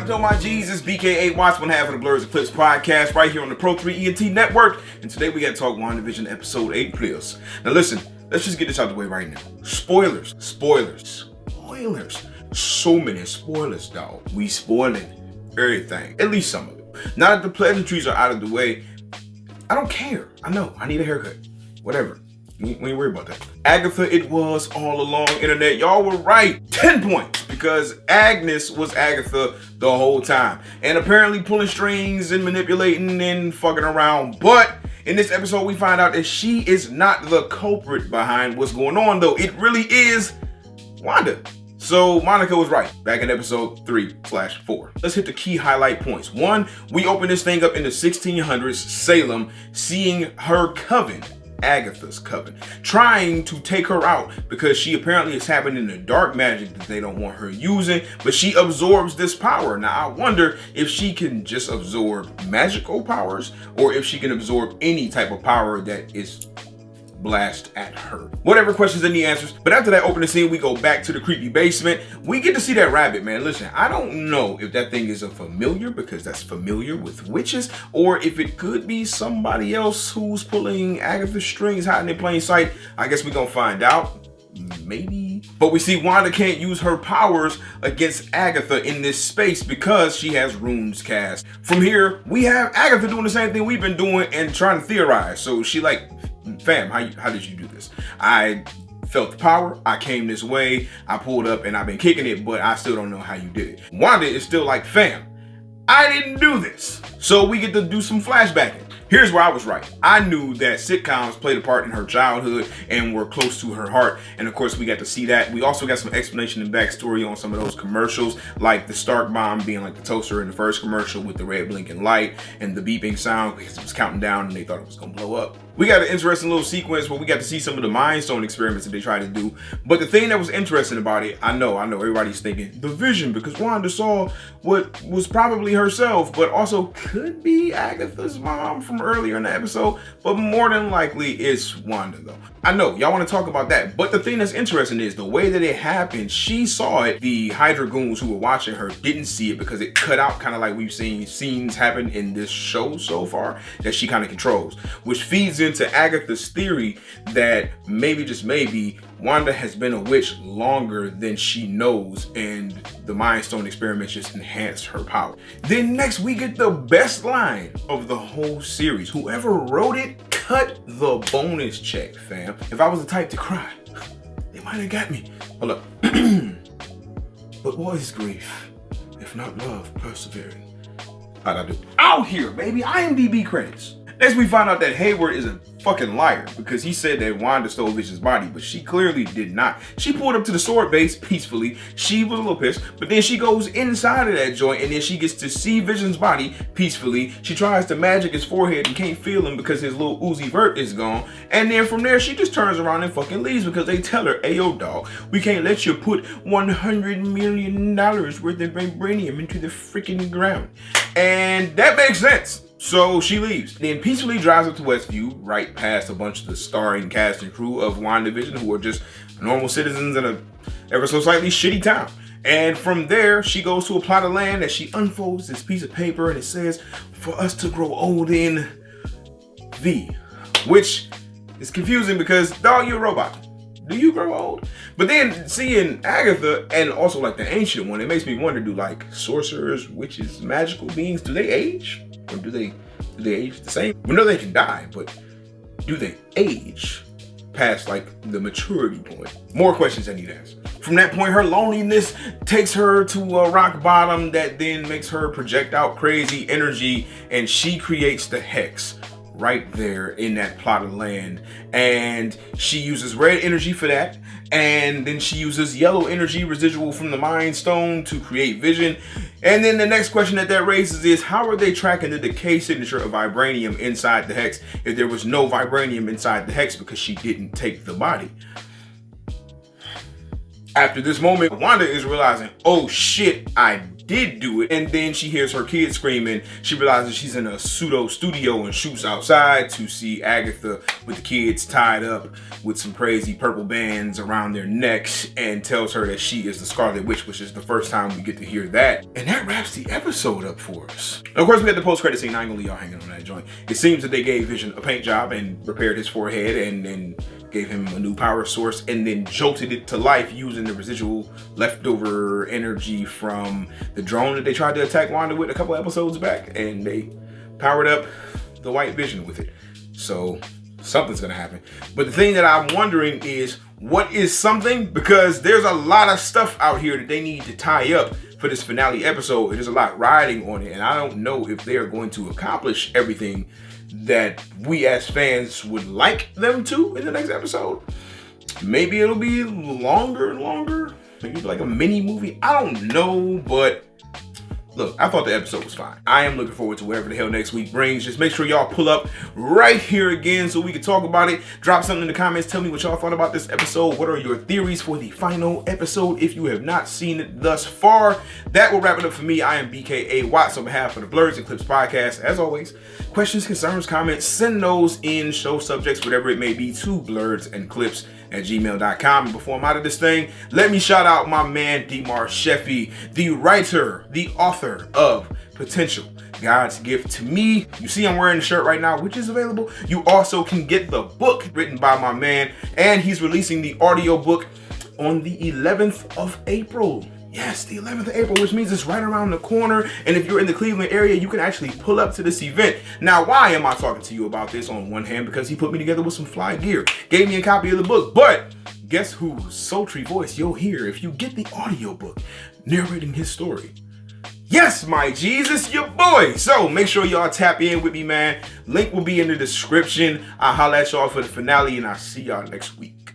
up, though, my Jesus? BKA Watch, one half of the Blerds Eclipse podcast, right here on the Pro 3 ENT Network. And today we got to talk WandaVision episode 8, please. Now listen, let's just get this out of the way right now. Spoilers. So many spoilers, dog. We spoiling everything, at least some of it. Now that the pleasantries are out of the way, I don't care. I know, I need a haircut. Whatever. We ain't worry about that. Agatha, it was all along, internet. Y'all were right. 10 points. Because Agnes was Agatha the whole time. And apparently pulling strings and manipulating and fucking around. But in this episode, we find out that she is not the culprit behind what's going on, though. It really is Wanda. So Monica was right back in episode 3/4. Let's hit the key highlight points. One, we open this thing up in the 1600s, Salem, seeing her coven, Agatha's coven, trying to take her out because she apparently is tapping into dark magic that they don't want her using, but she absorbs this power. Now I wonder if she can just absorb magical powers or if she can absorb any type of power that is blast at her. Whatever questions and the answers. But after that opening scene, we go back to the creepy basement. We get to see that rabbit, man. Listen, I don't know if that thing is a familiar because that's familiar with witches, or if it could be somebody else who's pulling Agatha's strings hiding in plain sight. I guess we're gonna find out. Maybe. But we see Wanda can't use her powers against Agatha in this space because she has runes cast. From here, we have Agatha doing the same thing we've been doing and trying to theorize. So she like, fam, how did you do this? I felt the power, I came this way, I pulled up and I've been kicking it, but I still don't know how you did it. Wanda is still like, fam, I didn't do this. So we get to do some flashbacking. Here's where I was right. I knew that sitcoms played a part in her childhood and were close to her heart. And of course, we got to see that. We also got some explanation and backstory on some of those commercials, like the Stark bomb being like the toaster in the first commercial with the red blinking light and the beeping sound because it was counting down and they thought it was gonna blow up. We got an interesting little sequence where we got to see some of the Mind Stone experiments that they tried to do. But the thing that was interesting about it, I know everybody's thinking the vision because Wanda saw what was probably herself, but also could be Agatha's mom from earlier in the episode, but more than likely it's Wanda though. I know y'all want to talk about that, but the thing that's interesting is the way that it happened. She saw it. The Hydra goons who were watching her didn't see it because it cut out, kind of like we've seen scenes happen in this show so far that she kind of controls, which feeds into Agatha's theory that maybe, just maybe, Wanda has been a witch longer than she knows and the Mind Stone experiments just enhanced her power. Then next we get the best line of the whole series. Whoever wrote it, cut the bonus check, fam. If I was the type to cry, they might have got me. Hold up. But what is grief if not love persevering? How'd I do? Out here, baby. IMDb credits. Next, we find out that Hayward is a fucking liar because he said that Wanda stole Vision's body, but she clearly did not. She pulled up to the sword base peacefully. She was a little pissed, but then she goes inside of that joint and then she gets to see Vision's body peacefully. She tries to magic his forehead and can't feel him because his little Uzi Vert is gone. And then from there, she just turns around and fucking leaves because they tell her, "Ayo, dog, we can't let you put $100 million worth of vibranium into the freaking ground." And that makes sense. So she leaves, then peacefully drives up to Westview, right past a bunch of the starring cast and crew of WandaVision who are just normal citizens in a ever so slightly shitty town. And from there, she goes to a plot of land that she unfolds this piece of paper and it says, "For us to grow old in V," which is confusing because, dog, you're a robot. Do you grow old? But then seeing Agatha and also like the ancient one, it makes me wonder, do like sorcerers, witches, magical beings, do they age? Or do they age the same? We know they can die, but do they age past like the maturity point? More questions I need to ask. From that point, her loneliness takes her to a rock bottom that then makes her project out crazy energy, and she creates the Hex right there in that plot of land. And she uses red energy for that, and then she uses yellow energy residual from the Mind Stone to create Vision. And then the next question that raises is, how are they tracking the decay signature of vibranium inside the Hex if there was no vibranium inside the Hex because she didn't take the body? After this moment, Wanda is realizing, oh shit, I did do it, and then she hears her kids screaming. She realizes she's in a pseudo studio and shoots outside to see Agatha with the kids tied up with some crazy purple bands around their necks, and tells her that she is the Scarlet Witch, which is the first time we get to hear that. And that wraps the episode up for us. And of course, we had the post-credit scene. I ain't gonna leave y'all hanging on that joint. It seems that they gave Vision a paint job and repaired his forehead and gave him a new power source, and then jolted it to life using the residual leftover energy from the drone that they tried to attack Wanda with a couple episodes back, and they powered up the White Vision with it. So something's gonna happen. But the thing that I'm wondering is, what is something? Because there's a lot of stuff out here that they need to tie up for this finale episode. There's a lot riding on it, and I don't know if they are going to accomplish everything that we as fans would like them to in the next episode. Maybe it'll be longer and longer, maybe like a mini movie. I don't know, but look, I thought the episode was fine. I am looking forward to whatever the hell next week brings. Just make sure y'all pull up right here again so we can talk about it. Drop something in the comments. Tell me what y'all thought about this episode. What are your theories for the final episode if you have not seen it thus far? That will wrap it up for me. I am BKA Watts on behalf of the Blerds and Clips podcast. As always, questions, concerns, comments, send those in, show subjects, whatever it may be, to blerdsandclips@gmail.com. And before I'm out of this thing, let me shout out my man Demar Sheffy, the writer, the author of Potential, God's Gift to Me. You see I'm wearing the shirt right now, which is available. You also can get the book written by my man, and he's releasing the audio book on the 11th of April. Yes, the 11th of April, which means it's right around the corner. And if you're in the Cleveland area, you can actually pull up to this event. Now, why am I talking to you about this? On one hand, because he put me together with some fly gear, gave me a copy of the book, but guess whose sultry voice you'll hear if you get the audiobook narrating his story? Yes, my Jesus, your boy. So make sure y'all tap in with me, man. Link will be in the description. I'll holla at y'all for the finale, and I'll see y'all next week.